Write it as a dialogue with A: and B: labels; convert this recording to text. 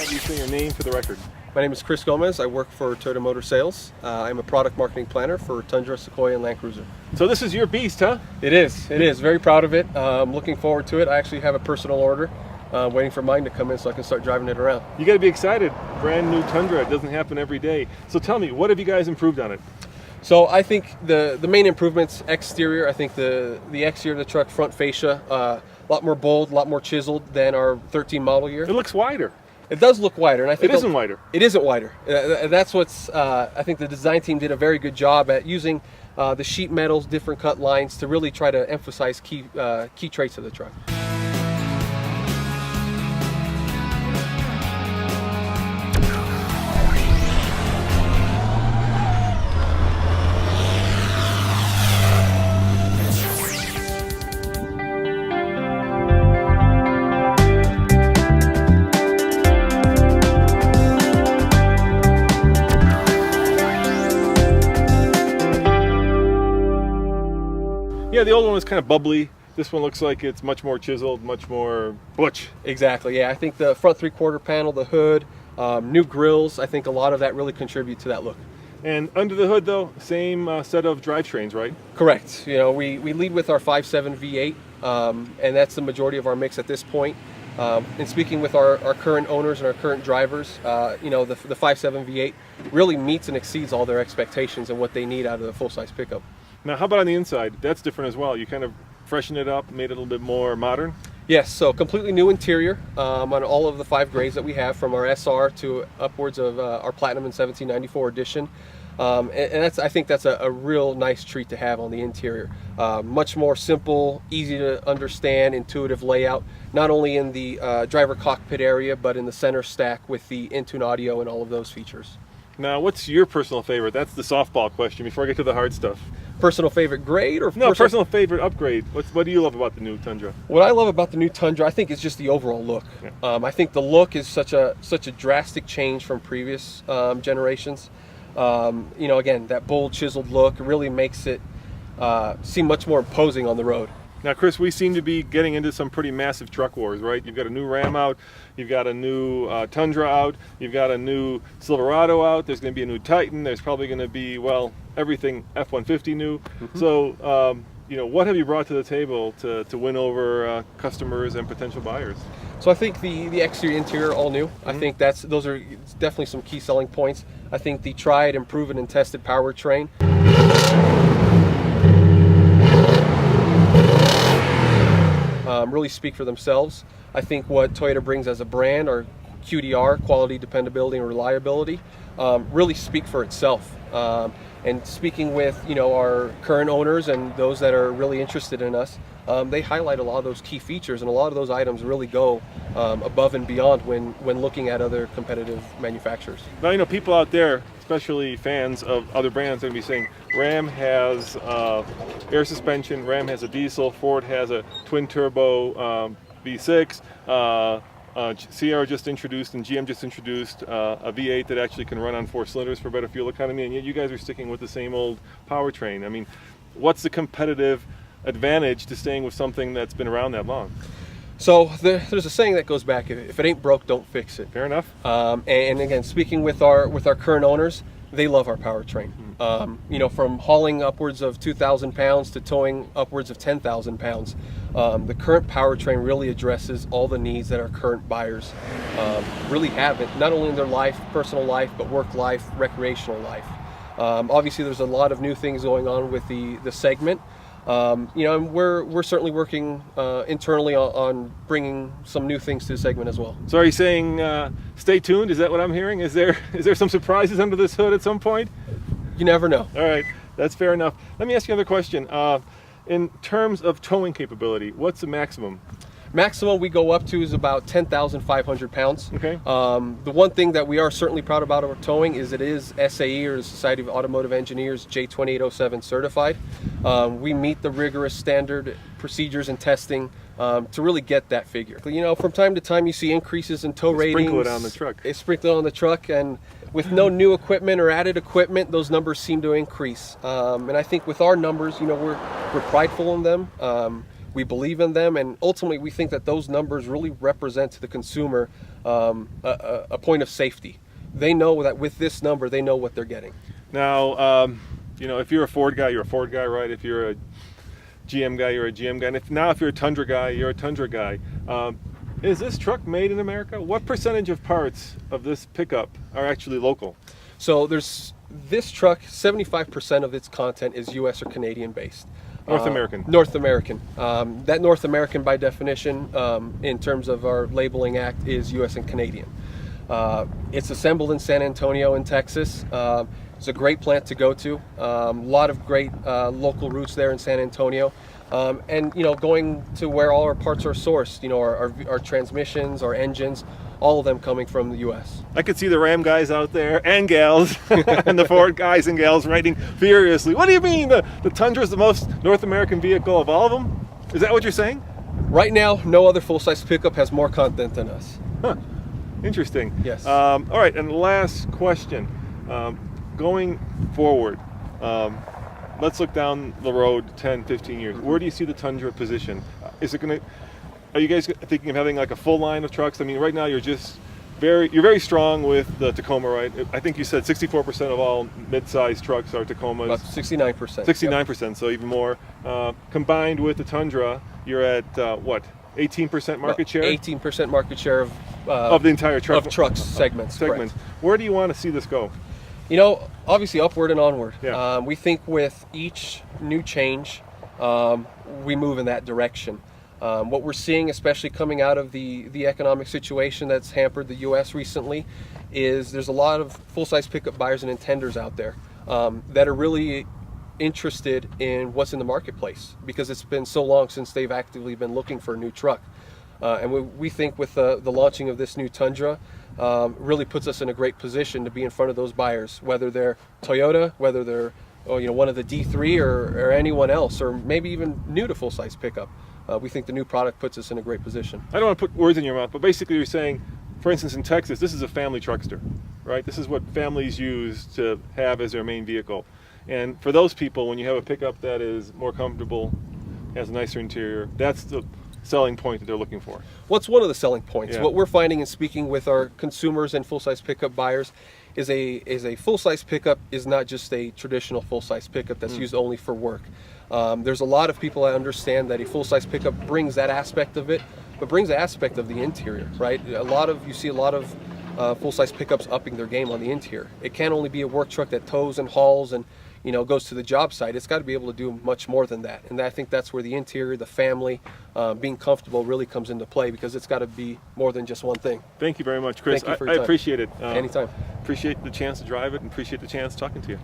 A: have you say your name for the record?
B: My name is Chris Gomez. I work for Toyota Motor Sales. I'm a product marketing planner for Tundra, Sequoia, and Land Cruiser.
A: So this is your beast, huh?
B: It is. It is. Very proud of it. Looking forward to it. I actually have a personal order waiting for mine to come in so I can start driving it around.
A: You got to be excited. Brand new Tundra. It doesn't happen every day. So tell me, what have you guys improved on it?
B: So I think the main improvements, exterior. I think the exterior of the truck, front fascia, a lot more bold, a lot more chiseled than our 13 model year.
A: It looks wider.
B: It does look wider, and I think
A: it isn't wider.
B: It isn't wider. That's what's. I think the design team did a very good job at using the sheet metals, different cut lines to really try to emphasize key traits of the truck.
A: Yeah, the old one was kind of bubbly. This one looks like it's much more chiseled, much more butch.
B: Exactly, yeah. I think the front three-quarter panel, the hood, new grills, I think a lot of that really contribute to that look.
A: And under the hood, though, same set of drivetrains, right?
B: Correct. You know, we lead with our 5.7 V8, and that's the majority of our mix at this point. And speaking with our current owners and our current drivers, you know, the 5.7 V8 really meets and exceeds all their expectations and what they need out of the full-size pickup.
A: Now, how about on the inside? That's different as well. You kind of freshened it up, made it a little bit more modern.
B: Yes, so completely new interior on all of the 5 grades that we have, from our SR to upwards of our Platinum and 1794 edition. And I think that's a real nice treat to have on the interior. Much more simple, easy to understand, intuitive layout, not only in the driver cockpit area, but in the center stack with the in-tune audio and all of those features.
A: Now, what's your personal favorite? That's the softball question before I get to the hard stuff.
B: Personal favorite grade or
A: no, personal favorite upgrade? What do you love about the new Tundra?
B: What I love about the new Tundra, I think, is just the overall look. Yeah. I think the look is such a drastic change from previous generations. You know, again, that bold, chiseled look really makes it seem much more imposing on the road.
A: Now, Chris, we seem to be getting into some pretty massive truck wars, right? You've got a new Ram out, you've got a new Tundra out, you've got a new Silverado out, there's going to be a new Titan, there's probably going to be, well, everything F-150 new. Mm-hmm. So, you know, what have you brought to the table to win over customers and potential buyers?
B: So I think the exterior, interior, all new. Mm-hmm. I think those are definitely some key selling points. I think the tried and proven and tested powertrain. Really speak for themselves. I think what Toyota brings as a brand, or QDR, quality, dependability, and reliability, really speak for itself. And speaking with, you know, our current owners and those that are really interested in us, they highlight a lot of those key features, and a lot of those items really go above and beyond when looking at other competitive manufacturers.
A: Now, you know, people out there, especially fans of other brands, are going to be saying Ram has air suspension, Ram has a diesel, Ford has a twin turbo V6, Sierra just introduced and GM just introduced a V8 that actually can run on 4 cylinders for better fuel economy, and yet you guys are sticking with the same old powertrain. I mean, what's the competitive advantage to staying with something that's been around that long?
B: So there's a saying that goes back: if it ain't broke, don't fix it.
A: Fair enough.
B: And again, speaking with our current owners, they love our powertrain. You know, from hauling upwards of 2,000 pounds to towing upwards of 10,000 pounds, the current powertrain really addresses all the needs that our current buyers really have, not only in their life, personal life, but work life, recreational life. Obviously, there's a lot of new things going on with the segment. You know, and we're certainly working internally on bringing some new things to the segment as well.
A: So are you saying stay tuned? Is that what I'm hearing? Is there some surprises under this hood at some point?
B: You never know.
A: All right, that's fair enough. Let me ask you another question. In terms of towing capability, what's the maximum?
B: Maximum we go up to is about 10,500 pounds.
A: Okay.
B: The one thing that we are certainly proud about our towing is it is SAE, or the Society of Automotive Engineers, J2807 certified. We meet the rigorous standard procedures and testing to really get that figure. You know, from time to time you see increases in tow ratings.
A: Sprinkle it on the truck.
B: It's sprinkled on the truck, and with no new equipment or added equipment, those numbers seem to increase. And I think with our numbers, you know, we're prideful in them. We believe in them, and ultimately we think that those numbers really represent to the consumer a point of safety. They know that with this number, they know what they're getting.
A: Now, if you're a Ford guy, you're a Ford guy, right? If you're a GM guy, you're a GM guy. And if you're a Tundra guy, you're a Tundra guy. Is this truck made in America? What percentage of parts of this pickup are actually local?
B: So this truck, 75% of its content is U.S. or Canadian based.
A: North American.
B: North American. That North American, by definition, in terms of our labeling act, is U.S. and Canadian. It's assembled in San Antonio in Texas. It's a great plant to go to. A lot of great local routes there in San Antonio. And going to where all our parts are sourced, our transmissions, our engines, all of them coming from the U.S.
A: I could see the Ram guys out there and gals and the Ford guys and gals writing furiously. What do you mean the Tundra is the most North American vehicle of all of them? Is that what you're saying?
B: Right now, no other full-size pickup has more content than us.
A: Huh. Interesting.
B: Yes.
A: All right, and last question. Going forward, let's look down the road 10, 15 years. Where do you see the Tundra position? Are you guys thinking of having like a full line of trucks? I mean, right now you're very strong with the Tacoma, right? I think you said 64% of all mid-sized trucks are Tacomas.
B: About 69%.
A: 69%, yep. So even more. Combined with the Tundra, you're at what? 18% market share?
B: 18% market share
A: of the entire truck
B: of trucks segments. Correct.
A: Where do you want to see this go?
B: Obviously upward and onward.
A: Yeah.
B: We think with each new change, we move in that direction. What we're seeing, especially coming out of the economic situation that's hampered the U.S. recently, is there's a lot of full-size pickup buyers and intenders out there that are really interested in what's in the marketplace, because it's been so long since they've actively been looking for a new truck. And we think with the launching of this new Tundra, really puts us in a great position to be in front of those buyers, whether they're Toyota, whether they're one of the D3 or anyone else, or maybe even new to full-size pickup. We think the new product puts us in a great position.
A: I don't want to put words in your mouth, but basically you're saying, for instance, in Texas, this is a family truckster, right? This is what families use to have as their main vehicle. And for those people, when you have a pickup that is more comfortable, has a nicer interior, that's the selling point that they're looking for.
B: What's one of the selling points?
A: Yeah.
B: What we're finding in speaking with our consumers and full-size pickup buyers is a full-size pickup is not just a traditional full-size pickup that's used only for work. There's a lot of people that understand that a full-size pickup brings that aspect of it, but brings the aspect of the interior, right? You see a lot of full-size pickups upping their game on the interior. It can't only be a work truck that tows and hauls and goes to the job site. It's got to be able to do much more than that. And I think that's where the interior, the family, being comfortable really comes into play, because it's got to be more than just one thing.
A: Thank you very much, Chris.
B: Thank you for your time.
A: I appreciate it.
B: Anytime.
A: Appreciate the chance to drive it and appreciate the chance talking to you.